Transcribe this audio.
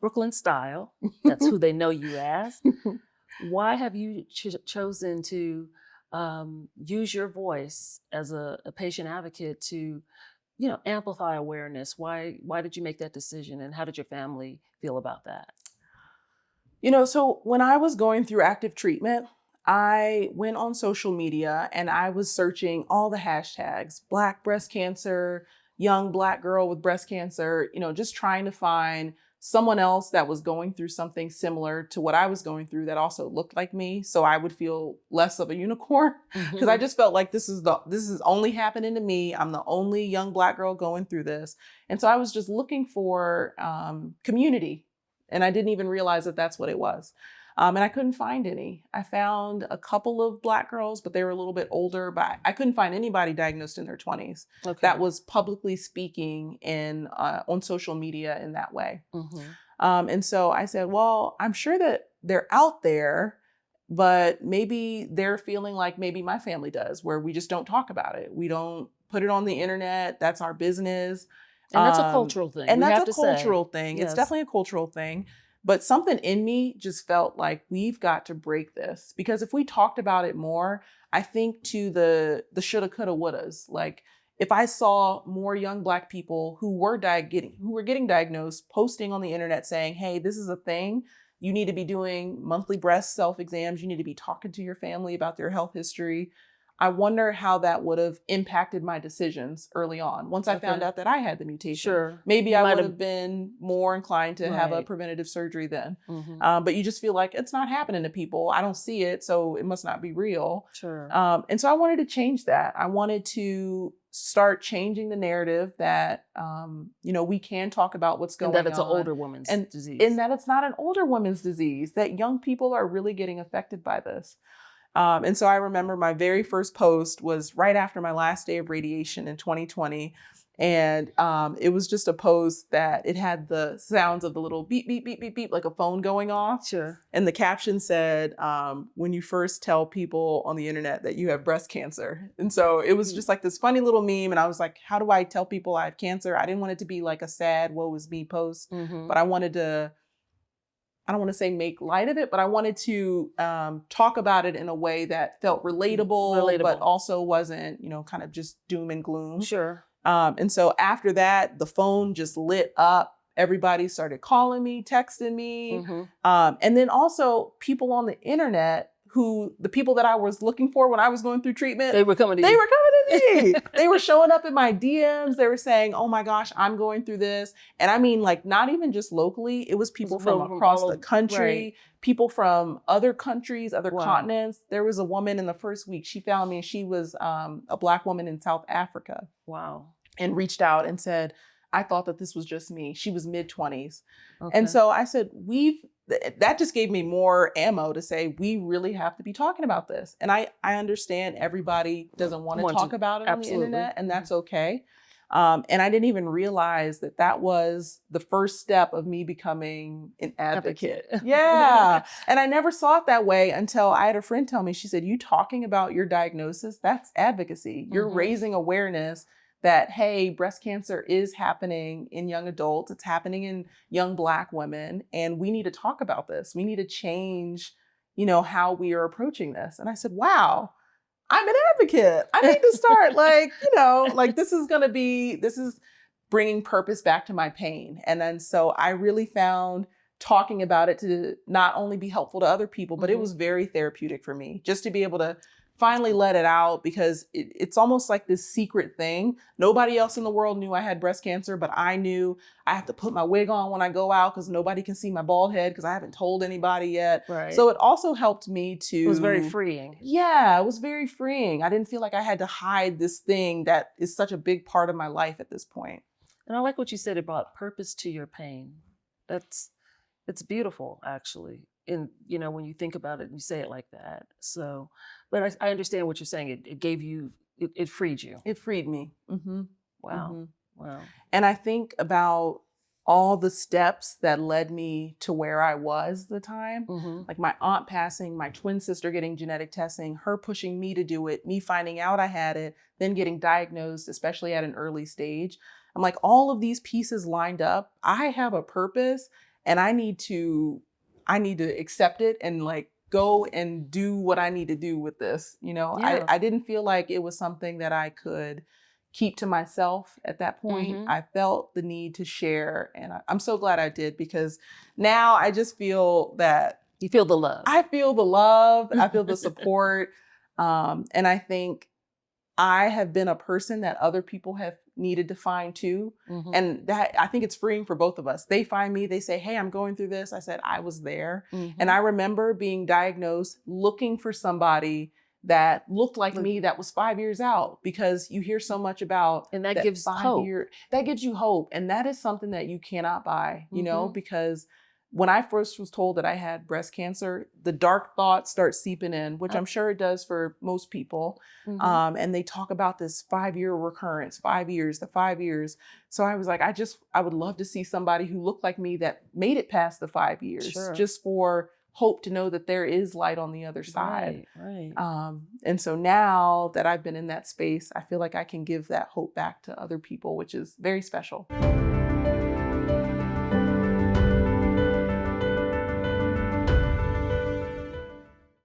Brooklyn Style. That's who they know you as. Why have you chosen to use your voice as a patient advocate to, amplify awareness? Why did you make that decision, and how did your family feel about that? So when I was going through active treatment, I went on social media and I was searching all the hashtags, Black breast cancer, young Black girl with breast cancer, just trying to find someone else that was going through something similar to what I was going through that also looked like me. So I would feel less of a unicorn because I just felt like this is only happening to me. I'm the only young Black girl going through this. And so I was just looking for community. And I didn't even realize that that's what it was. And I couldn't find any. I found a couple of Black girls, but they were a little bit older, but I couldn't find anybody diagnosed in their 20s that was publicly speaking on social media in that way. And so I said, well, I'm sure that they're out there, but maybe they're feeling like maybe my family does, where we just don't talk about it. We don't put it on the internet. That's our business. And that's a cultural thing. And that's a cultural thing. Yes. It's definitely a cultural thing. But something in me just felt like we've got to break this, because if we talked about it more, I think to the shoulda, coulda, wouldas. Like if I saw more young Black people who were getting diagnosed, posting on the internet saying, hey, this is a thing. You need to be doing monthly breast self-exams. You need to be talking to your family about their health history. I wonder how that would have impacted my decisions early on. Once I found out that I had the mutation, maybe I would have been more inclined to have a preventative surgery then. But you just feel like it's not happening to people. I don't see it, so it must not be real. And so I wanted to change that. I wanted to start changing the narrative that, we can talk about what's going on. And that it's an older woman's disease. And that it's not an older woman's disease, that young people are really getting affected by this. And so I remember my very first post was right after my last day of radiation in 2020. And it was just a post that it had the sounds of the little beep, beep, beep, beep, beep, like a phone going off. And the caption said, when you first tell people on the internet that you have breast cancer. And so it was just like this funny little meme. And I was like, how do I tell people I have cancer? I didn't want it to be like a sad, woe is me post, but I wanted to, I don't want to say make light of it, but I wanted to talk about it in a way that felt relatable. But also wasn't, kind of just doom and gloom. And so after that, the phone just lit up. Everybody started calling me, texting me. And then also people on the internet the people that I was looking for when I was going through treatment, they were coming to me. They were showing up in my DMs. They were saying, oh my gosh, I'm going through this. And I mean, like, not even just locally, it was people from across the country, people from other countries, other continents. There was a woman in the first week, she found me, and she was a Black woman in South Africa. And reached out and said, I thought that this was just me. She was mid-20s. And so I said, that just gave me more ammo to say, we really have to be talking about this. And I understand everybody doesn't want to talk about it on the internet, and that's okay. And I didn't even realize that was the first step of me becoming an advocate. And I never saw it that way until I had a friend tell me, she said, you talking about your diagnosis, that's advocacy. You're raising awareness that, hey, breast cancer is happening in young adults. It's happening in young Black women. And we need to talk about this. We need to change, how we are approaching this. And I said, wow, I'm an advocate. I need to start this is bringing purpose back to my pain. And then so I really found talking about it to not only be helpful to other people, but it was very therapeutic for me just to be able to finally let it out, because it's almost like this secret thing. Nobody else in the world knew I had breast cancer, but I knew I have to put my wig on when I go out because nobody can see my bald head because I haven't told anybody yet. So it also helped me to... It was very freeing. Yeah, it was very freeing. I didn't feel like I had to hide this thing that is such a big part of my life at this point. And I like what you said about purpose to your pain. It's beautiful, actually. And, when you think about it and you say it like that. So, but I understand what you're saying. It gave you, it freed you. It freed me. Wow. And I think about all the steps that led me to where I was at the time. Like my aunt passing, my twin sister getting genetic testing, her pushing me to do it, me finding out I had it, then getting diagnosed, especially at an early stage. I'm like, all of these pieces lined up. I have a purpose and I need to accept it and like go and do what I need to do with this. You know, Yeah. I didn't feel like it was something that I could keep to myself at that point. I felt the need to share. And I'm so glad I did, because now I just feel that you feel the love. I feel the love. I feel the support. And I think I have been a person that other people have needed to find too. And that, I think it's freeing for both of us. They find me, they say, hey, I'm going through this. I said, I was there. And I remember being diagnosed, looking for somebody that looked like me that was 5 years out, because you hear so much about and that gives hope. That gives you hope. And that is something that you cannot buy, you know, because when I first was told that I had breast cancer, the dark thoughts start seeping in, which I'm sure it does for most people. And they talk about this 5-year recurrence, 5 years, the 5 years. So I was like, I would love to see somebody who looked like me that made it past the 5 years, just for hope to know that there is light on the other side. Right. And so now that I've been in that space, I feel like I can give that hope back to other people, which is very special.